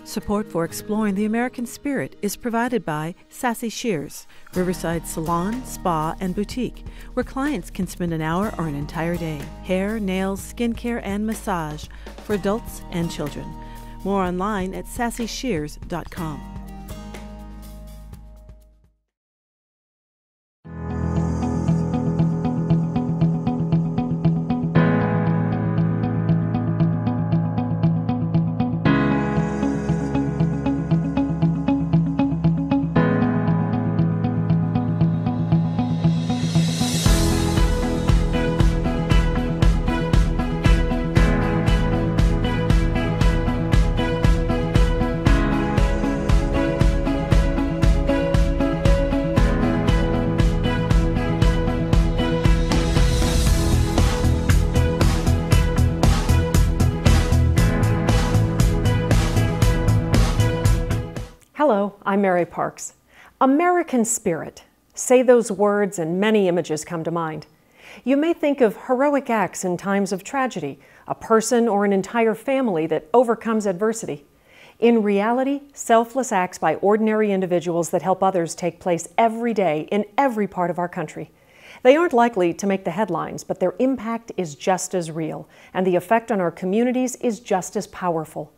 Support for exploring the American spirit is provided by Sassy Shears, Riverside Salon, Spa, and Boutique, where clients can spend an hour or an entire day. Hair, nails, skincare, and massage for adults and children. More online at sassyshears.com. Hello, I'm Mary Parks. American spirit. Say those words and many images come to mind. You may think of heroic acts in times of tragedy, a person or an entire family that overcomes adversity. In reality, selfless acts by ordinary individuals that help others take place every day in every part of our country. They aren't likely to make the headlines, but their impact is just as real, and the effect on our communities is just as powerful.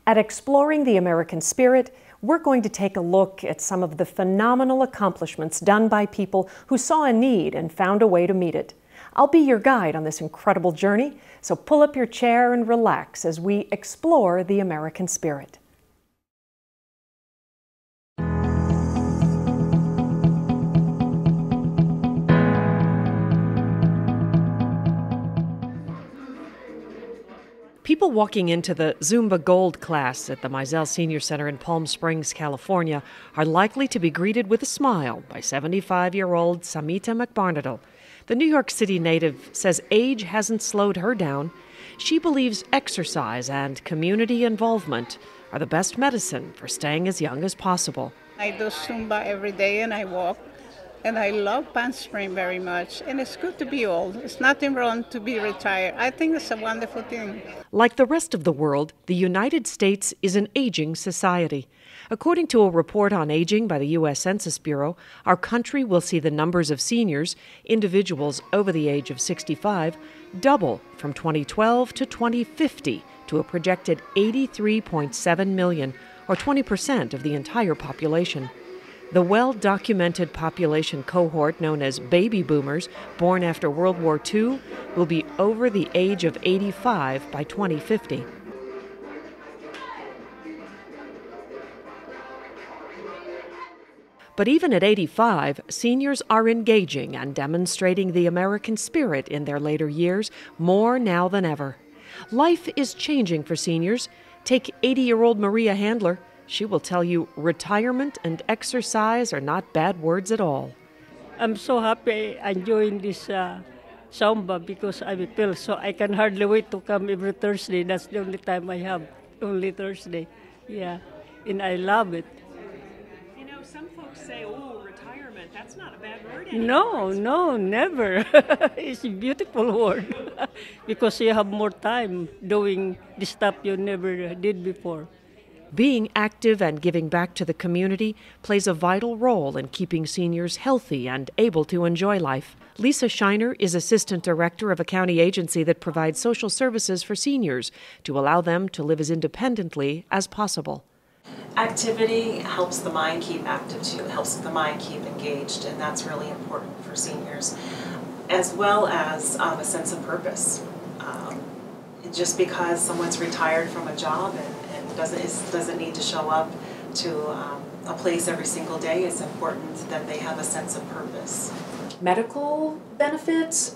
At Exploring the American Spirit, we're going to take a look at some of the phenomenal accomplishments done by people who saw a need and found a way to meet it. I'll be your guide on this incredible journey, so pull up your chair and relax as we explore the American spirit. People walking into the Zumba Gold class at the Mizell Senior Center in Palm Springs, California, are likely to be greeted with a smile by 75-year-old Samita McBarnadel. The New York City native says age hasn't slowed her down. She believes exercise and community involvement are the best medicine for staying as young as possible. I do Zumba every day and I walk. And I love Palm Springs very much. And it's good to be old. It's nothing wrong to be retired. I think it's a wonderful thing. Like the rest of the world, the United States is an aging society. According to a report on aging by the U.S. Census Bureau, our country will see the numbers of seniors, individuals over the age of 65, double from 2012 to 2050 to a projected 83.7 million, or 20% of the entire population. The well-documented population cohort known as baby boomers, born after World War II, will be over the age of 85 by 2050. But even at 85, seniors are engaging and demonstrating the American spirit in their later years more now than ever. Life is changing for seniors. Take 80-year-old Maria Handler. She will tell you retirement and exercise are not bad words at all. I'm so happy enjoying this Zumba because I'm a pill, so I can hardly wait to come every Thursday. That's the only time I have, only Thursday. Yeah, and I love it. You know, some folks say, oh, retirement, that's not a bad word anymore. No, never. It's a beautiful word because you have more time doing the stuff you never did before. Being active and giving back to the community plays a vital role in keeping seniors healthy and able to enjoy life. Lisa Shiner is assistant director of a county agency that provides social services for seniors to allow them to live as independently as possible. Activity helps the mind keep active too. It helps the mind keep engaged, and that's really important for seniors, as well as a sense of purpose. Just because someone's retired from a job and doesn't need to show up to a place every single day, it's important that they have a sense of purpose. Medical benefits,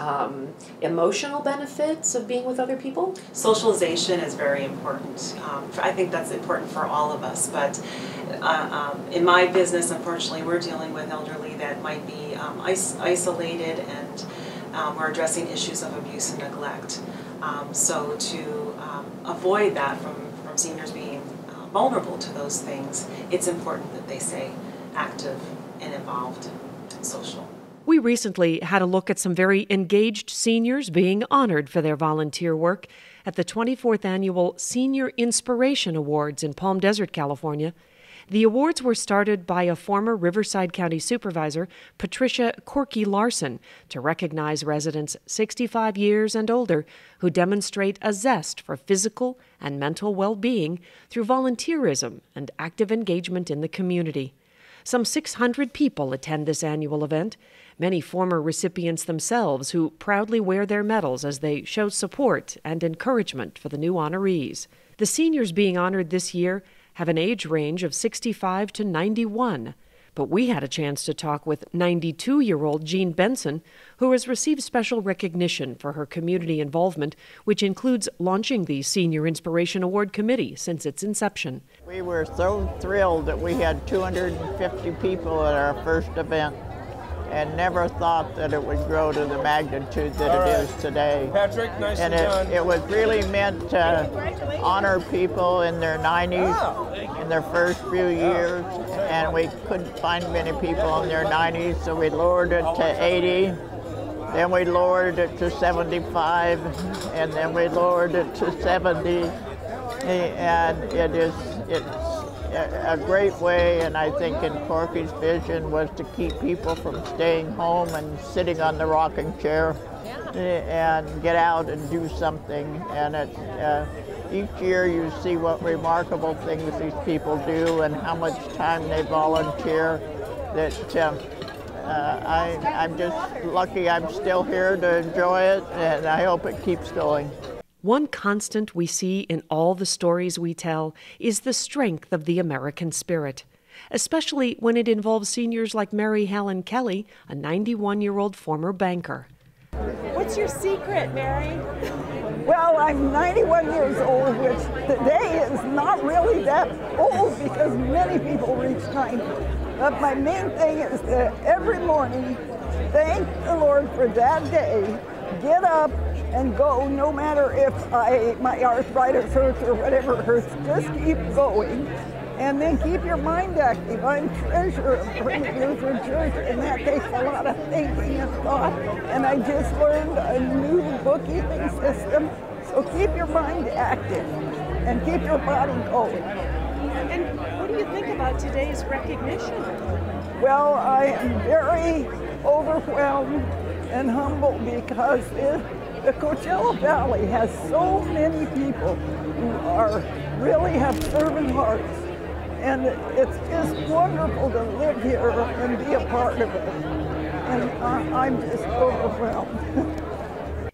emotional benefits of being with other people? Socialization is very important. I think that's important for all of us, but in my business, unfortunately, we're dealing with elderly that might be isolated, and we're addressing issues of abuse and neglect. So to avoid that from seniors being vulnerable to those things, it's important that they stay active and involved and social. We recently had a look at some very engaged seniors being honored for their volunteer work. at the 24th Annual Senior Inspiration Awards in Palm Desert, California. The awards were started by a former Riverside County Supervisor, Patricia Corky Larson, to recognize residents 65 years and older who demonstrate a zest for physical and mental well-being through volunteerism and active engagement in the community. Some 600 people attend this annual event, many former recipients themselves who proudly wear their medals as they show support and encouragement for the new honorees. The seniors being honored this year have an age range of 65 to 91, but we had a chance to talk with 92-year-old Jean Benson, who has received special recognition for her community involvement, which includes launching the Senior Inspiration Award Committee since its inception. We were so thrilled that we had 250 people at our first event, and never thought that it would grow to the magnitude that it is today. Patrick, nice and done. it was really meant to honor people in their 90s, in their first few years, and we couldn't find many people in their 90s, so we lowered it to 80, then we lowered it to 75, and then we lowered it to 70, and it's a great way, and I think in Corky's vision was to keep people from staying home and sitting on the rocking chair and get out and do something. And each year you see what remarkable things these people do and how much time they volunteer. That I'm just lucky I'm still here to enjoy it, and I hope it keeps going. One constant we see in all the stories we tell is the strength of the American spirit, especially when it involves seniors like Mary Helen Kelly, a 91-year-old former banker. What's your secret, Mary? Well, I'm 91 years old, which today is not really that old because many people reach 90. But my main thing is that every morning, thank the Lord for that day, get up and go, no matter if my arthritis hurts or whatever hurts, just keep going. And then keep your mind active. I'm treasurer of Orphaned Lutheran Church, and that takes a lot of thinking and thought. And I just learned a new bookkeeping system. So keep your mind active and keep your body going. And what do you think about today's recognition? Well, I am very overwhelmed and humbled because the Coachella Valley has so many people who really have servant hearts. And it's just wonderful to live here and be a part of it. And I'm just overwhelmed.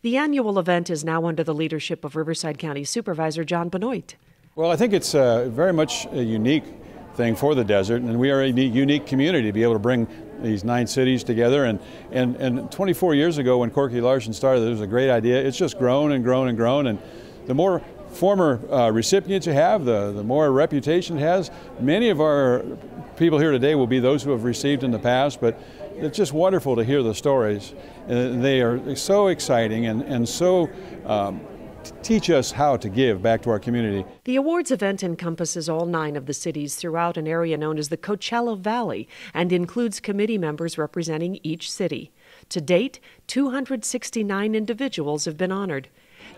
The annual event is now under the leadership of Riverside County Supervisor John Benoit. Well, I think it's very much a unique thing for the desert, and we are a unique community to be able to bring these 9 cities together. And 24 years ago when Corky Larson started, it was a great idea. It's just grown and grown and grown, and the more former recipients you have, the more reputation it has. Many of our people here today will be those who have received in the past, but it's just wonderful to hear the stories. They are so exciting and so teach us how to give back to our community. The awards event encompasses all 9 of the cities throughout an area known as the Coachella Valley and includes committee members representing each city. To date, 269 individuals have been honored.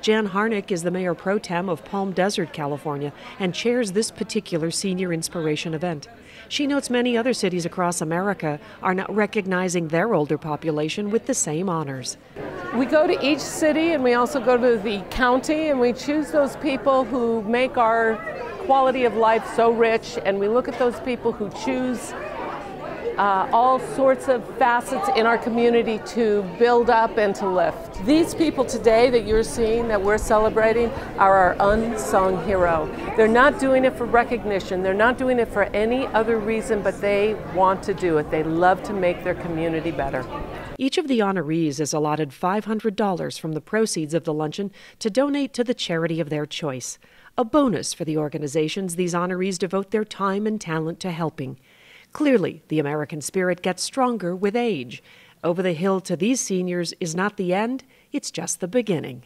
Jan Harnick is the mayor pro tem of Palm Desert, California, and chairs this particular Senior Inspiration event. She notes many other cities across America are not recognizing their older population with the same honors. We go to each city and we also go to the county and we choose those people who make our quality of life so rich, and we look at those people who choose all sorts of facets in our community to build up and to lift. These people today that you're seeing, that we're celebrating, are our unsung hero. They're not doing it for recognition. They're not doing it for any other reason, but they want to do it. They love to make their community better. Each of the honorees is allotted $500 from the proceeds of the luncheon to donate to the charity of their choice. A bonus for the organizations these honorees devote their time and talent to helping. Clearly, the American spirit gets stronger with age. Over the hill to these seniors is not the end, it's just the beginning.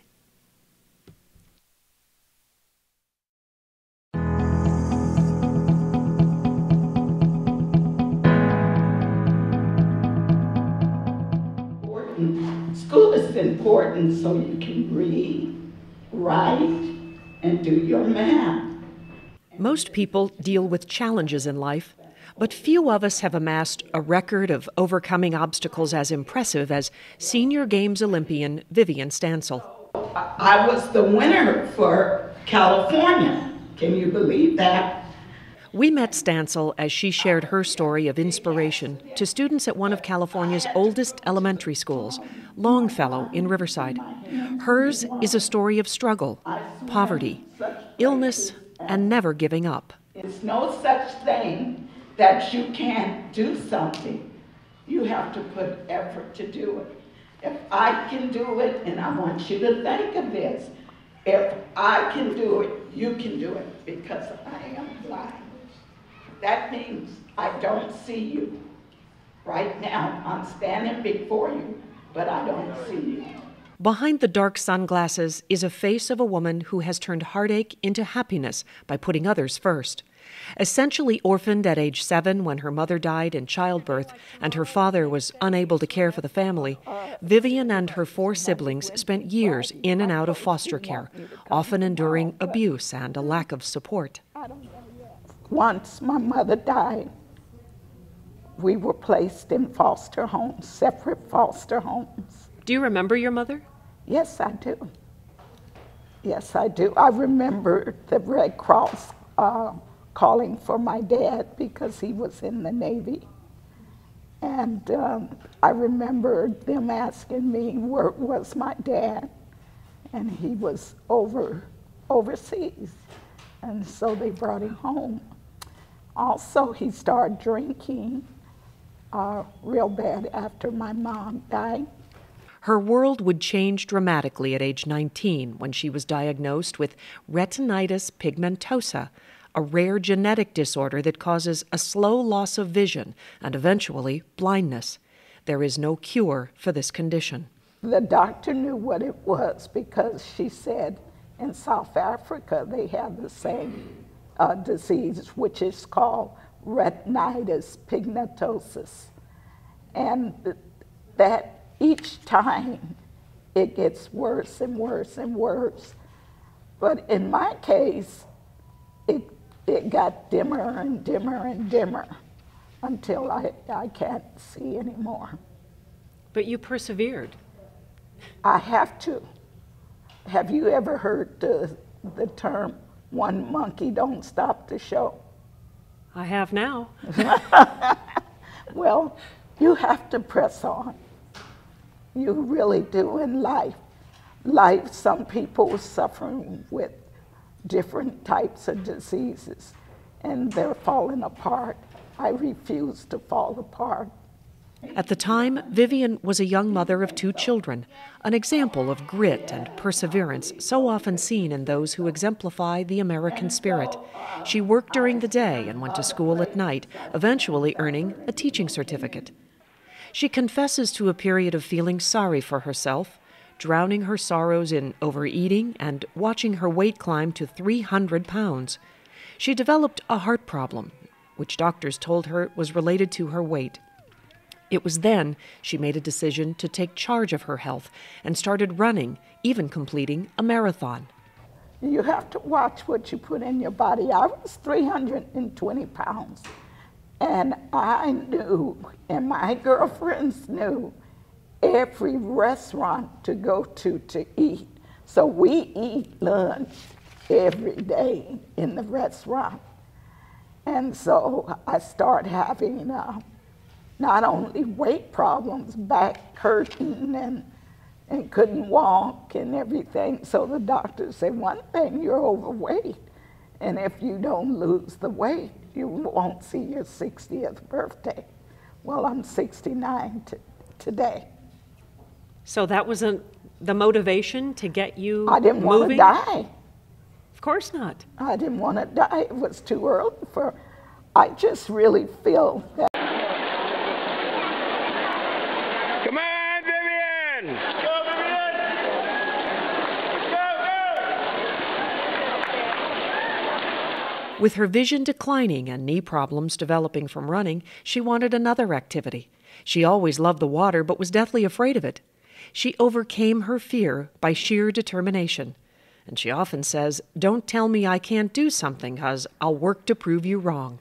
School is important so you can read, write, and do your math. Most people deal with challenges in life, but few of us have amassed a record of overcoming obstacles as impressive as Senior Games Olympian Vivian Stancil. I was the winner for California. Can you believe that? We met Stancil as she shared her story of inspiration to students at one of California's oldest elementary schools, Longfellow in Riverside. Hers is a story of struggle, poverty, illness, and never giving up. It's no such thing that you can't do something. You have to put effort to do it. If I can do it, and I want you to think of this, if I can do it, you can do it, because I am blind. That means I don't see you. Right now, I'm standing before you, but I don't see you. Behind the dark sunglasses is a face of a woman who has turned heartache into happiness by putting others first. Essentially orphaned at age 7 when her mother died in childbirth and her father was unable to care for the family, Vivian and her 4 siblings spent years in and out of foster care, often enduring abuse and a lack of support. Once my mother died, we were placed in foster homes, separate foster homes. Do you remember your mother? Yes, I do. Yes, I do. I remember the Red Cross calling for my dad because he was in the Navy. And I remember them asking me where was my dad, and he was overseas. And so they brought him home. Also, he started drinking real bad after my mom died. Her world would change dramatically at age 19 when she was diagnosed with retinitis pigmentosa, a rare genetic disorder that causes a slow loss of vision and eventually blindness. There is no cure for this condition. The doctor knew what it was because she said in South Africa they have the same disease, which is called retinitis pigmentosa. And that each time it gets worse and worse and worse. But in my case, it got dimmer and dimmer and dimmer until I can't see anymore. But you persevered. I have to. Have you ever heard the term, one monkey don't stop the show? I have now. Well, you have to press on. You really do in life. Some people are suffering with different types of diseases, and they're falling apart. I refuse to fall apart. At the time, Vivian was a young mother of 2 children, an example of grit and perseverance so often seen in those who exemplify the American spirit. She worked during the day and went to school at night, eventually earning a teaching certificate. She confesses to a period of feeling sorry for herself, drowning her sorrows in overeating and watching her weight climb to 300 pounds. She developed a heart problem, which doctors told her was related to her weight. It was then she made a decision to take charge of her health and started running, even completing a marathon. You have to watch what you put in your body. I was 320 pounds, and I knew, and my girlfriends knew, every restaurant to go to eat. So we eat lunch every day in the restaurant. And so I started having not only weight problems, back hurting and couldn't walk and everything. So the doctor said, one thing, you're overweight. And if you don't lose the weight, you won't see your 60th birthday. Well, I'm 69 today. So that wasn't the motivation to get you I didn't want to die. Of course not. I didn't want to die. It was too early for, I just really feel that. Come on, Vivian! Go, Vivian! Go, go! With her vision declining and knee problems developing from running, she wanted another activity. She always loved the water, but was deathly afraid of it. She overcame her fear by sheer determination. And she often says, "Don't tell me I can't do something, 'cause I'll work to prove you wrong."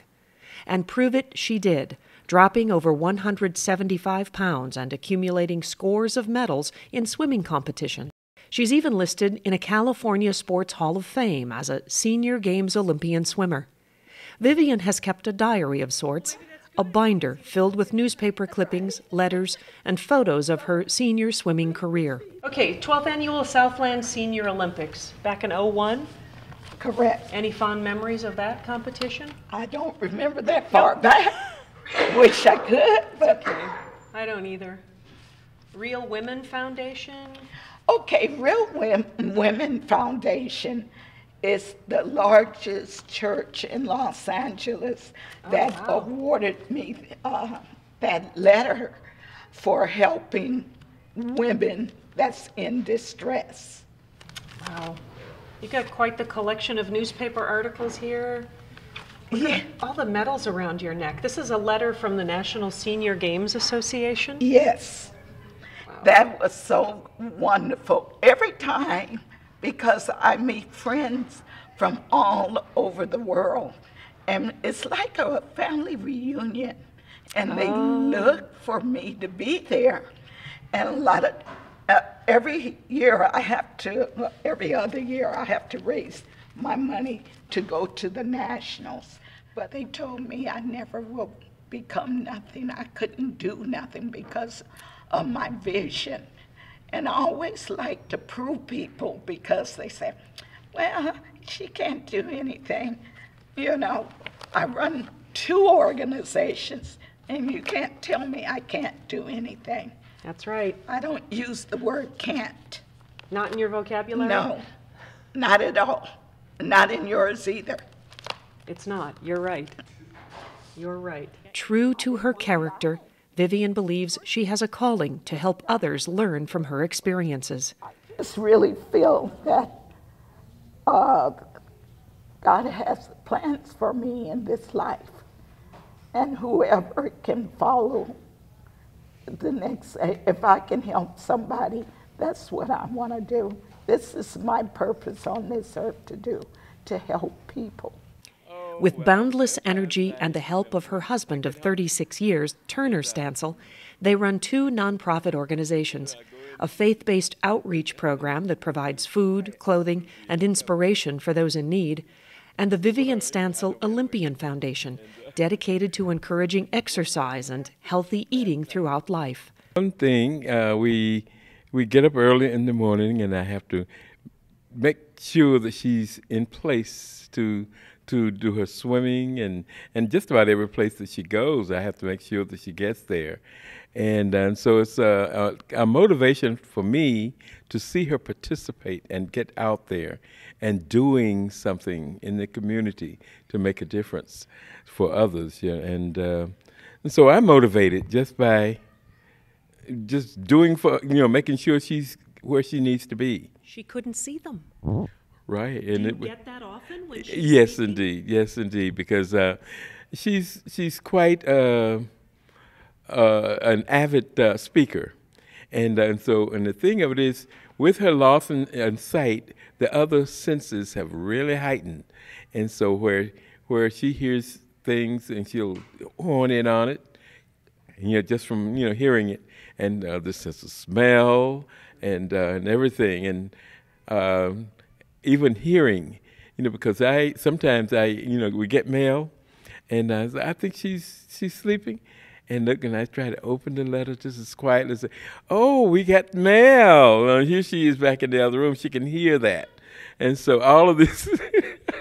And prove it she did, dropping over 175 pounds and accumulating scores of medals in swimming competition. She's even listed in a California Sports Hall of Fame as a Senior Games Olympian swimmer. Vivian has kept a diary of sorts, a binder filled with newspaper clippings, letters, and photos of her senior swimming career. Okay, 12th Annual Southland Senior Olympics, back in '01? Correct. Any fond memories of that competition? I don't remember that far back. Wish I could, but... Okay. I don't either. Real Women Foundation? Okay, Real Women Foundation is the largest church in Los Angeles that awarded me that letter for helping women that's in distress. Wow. You got quite the collection of newspaper articles here. Look at all the medals around your neck. This is a letter from the National Senior Games Association? Yes. Wow. That was so wonderful. Every time, because I meet friends from all over the world, and it's like a family reunion, and they look for me to be there. And a lot of, every year I have to, every other year I have to raise my money to go to the nationals. But they told me I never will become nothing. I couldn't do nothing because of my vision. And I always like to prove people, because they say, well, she can't do anything. You know, I run 2 organizations, and you can't tell me I can't do anything. That's right. I don't use the word can't. Not in your vocabulary? No, not at all. Not in yours either. It's not. You're right. You're right. True to her character, Vivian believes she has a calling to help others learn from her experiences. I just really feel that God has plans for me in this life, and whoever can follow the next, if I can help somebody, that's what I want to do. This is my purpose on this earth to do, to help people. With boundless energy and the help of her husband of 36 years, Turner Stancil, they run 2 nonprofit organizations, a faith-based outreach program that provides food, clothing, and inspiration for those in need, and the Vivian Stancil Olympian Foundation, dedicated to encouraging exercise and healthy eating throughout life. One thing, we get up early in the morning, and I have to make sure that she's in place to do her swimming, and just about every place that she goes, I have to make sure that she gets there. And so it's a motivation for me to see her participate and get out there and doing something in the community to make a difference for others. Yeah. And so I'm motivated just by doing making sure she's where she needs to be. She couldn't see them. Right. Do you get that often when she's Yes, speaking? indeed. Yes, indeed. Because she's quite an avid speaker, and the thing of it is, with her loss in sight, the other senses have really heightened, and so where she hears things and she'll hone in on it, just from hearing it, and the sense of smell and everything, and even hearing, because sometimes we get mail, and I think she's sleeping, and look, and I try to open the letter just as quietly as, oh, we got mail. Here she is back in the other room. She can hear that, and so all of this.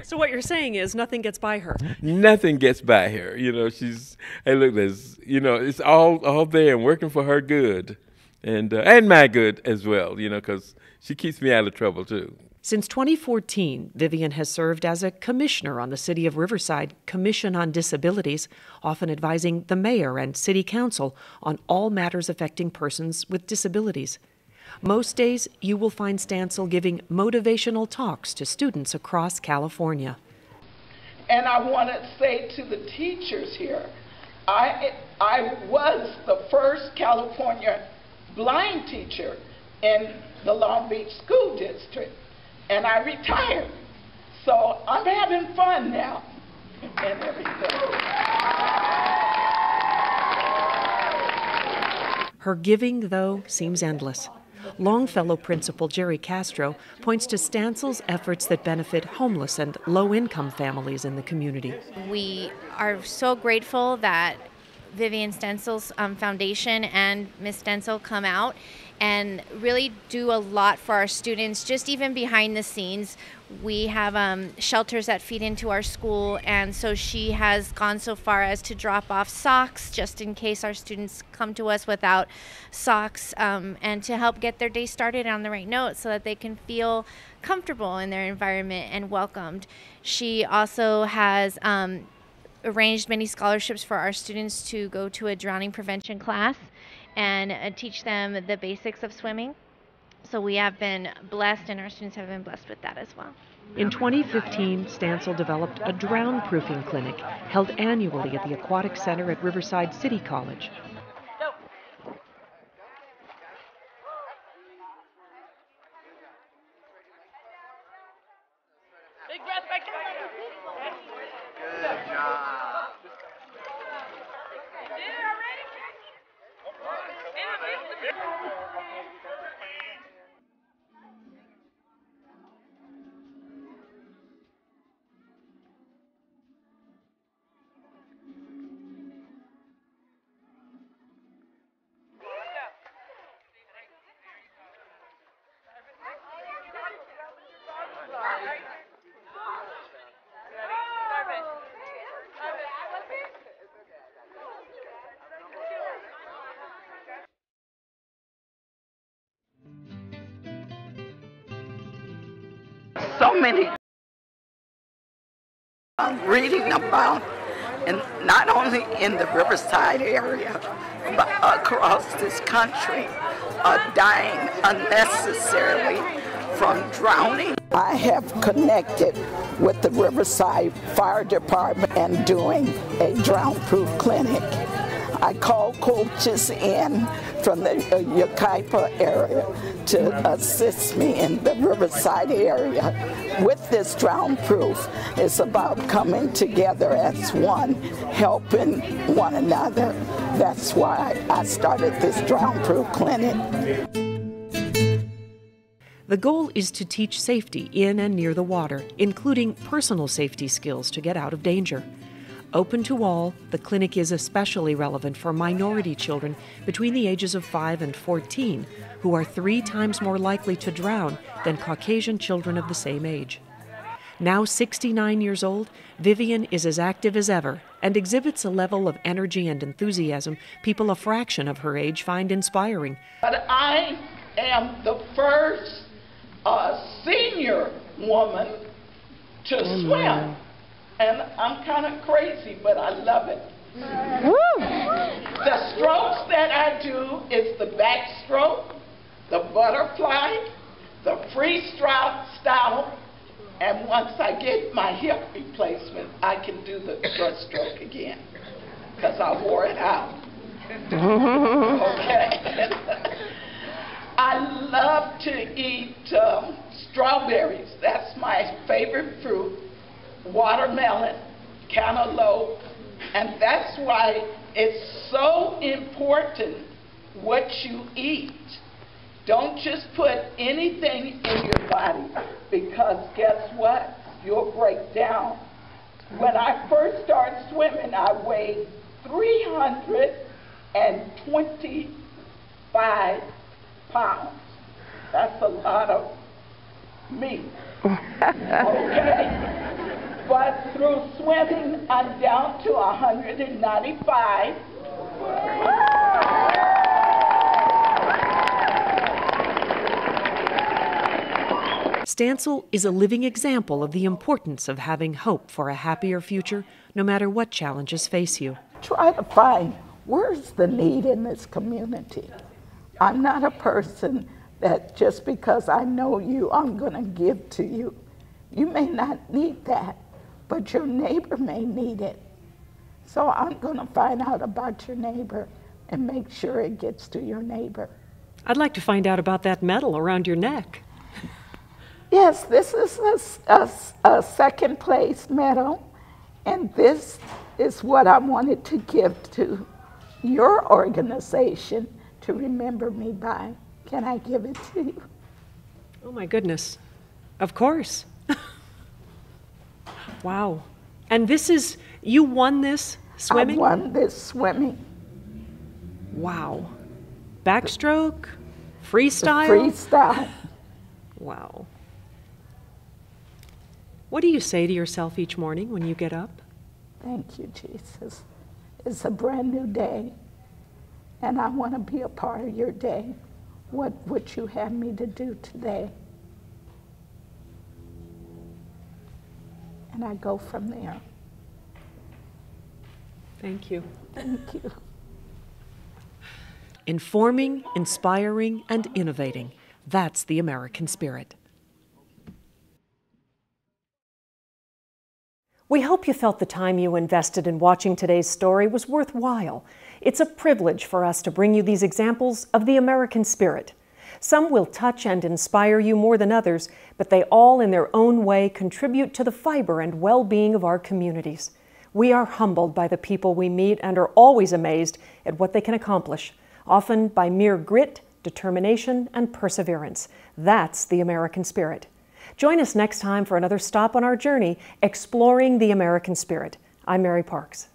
So what you're saying is nothing gets by her. Nothing gets by her. She's, hey, look, there's, it's all there and working for her good, and my good as well. Because she keeps me out of trouble too. Since 2014, Vivian has served as a commissioner on the City of Riverside Commission on Disabilities, often advising the mayor and city council on all matters affecting persons with disabilities. Most days, you will find Stancil giving motivational talks to students across California. And I want to say to the teachers here, I was the first California blind teacher in the Long Beach School District. and I retired. So I'm having fun now and everything. Her giving, though, seems endless. Longfellow principal Jerry Castro points to Stancil's efforts that benefit homeless and low-income families in the community. We are so grateful that Vivian Stancil's foundation and Ms. Stancil come out and really do a lot for our students, just even behind the scenes. We have shelters that feed into our school, and so she has gone so far as to drop off socks just in case our students come to us without socks, and to help get their day started on the right note so that they can feel comfortable in their environment and welcomed. She also has arranged many scholarships for our students to go to a drowning prevention class and teach them the basics of swimming. So we have been blessed, and our students have been blessed with that as well. In 2015, Stancil developed a drown-proofing clinic held annually at the Aquatic Center at Riverside City College. Big breath back in. Good job. You did it already? So many I'm reading about, and not only in the Riverside area, but across this country, dying unnecessarily from drowning. I have connected with the Riverside Fire Department and doing a drown-proof clinic. I call coaches in from the Yucaipa area to assist me in the Riverside area with this drown-proof. It's about coming together as one, helping one another. That's why I started this drown-proof clinic. The goal is to teach safety in and near the water, including personal safety skills to get out of danger. Open to all, the clinic is especially relevant for minority children between the ages of 5 and 14, who are 3 times more likely to drown than Caucasian children of the same age. Now 69 years old, Vivian is as active as ever and exhibits a level of energy and enthusiasm people a fraction of her age find inspiring. But I am the first senior woman to swim. And I'm kind of crazy, but I love it. Woo! The strokes that I do is the backstroke, the butterfly, the freestyle, and once I get my hip replacement, I can do the breaststroke again, because I wore it out. Okay. I love to eat strawberries. That's my favorite fruit. Watermelon, cantaloupe, and that's why it's so important what you eat. Don't just put anything in your body, because guess what? You'll break down. When I first started swimming, I weighed 325 pounds. That's a lot of meat. Okay? But through swimming, I'm down to 195. Stancil is a living example of the importance of having hope for a happier future, no matter what challenges face you. Try to find where's the need in this community. I'm not a person that just because I know you, I'm going to give to you. You may not need that, but your neighbor may need it. So I'm going to find out about your neighbor and make sure it gets to your neighbor. I'd like to find out about that medal around your neck. Yes, this is a second place medal, and this is what I wanted to give to your organization to remember me by. Can I give it to you? Oh my goodness. Of course. Wow. And this is, you won this swimming? I won this swimming. Wow. Backstroke? Freestyle? Freestyle. Wow. What do you say to yourself each morning when you get up? Thank you, Jesus. It's a brand new day, and I want to be a part of your day. What would you have me to do today? And I go from there. Thank you. Thank you. Informing, inspiring, and innovating. That's the American spirit. We hope you felt the time you invested in watching today's story was worthwhile. It's a privilege for us to bring you these examples of the American spirit. Some will touch and inspire you more than others, but they all in their own way contribute to the fiber and well-being of our communities. We are humbled by the people we meet and are always amazed at what they can accomplish, often by mere grit, determination, and perseverance. That's the American spirit. Join us next time for another stop on our journey exploring the American spirit. I'm Mary Parks.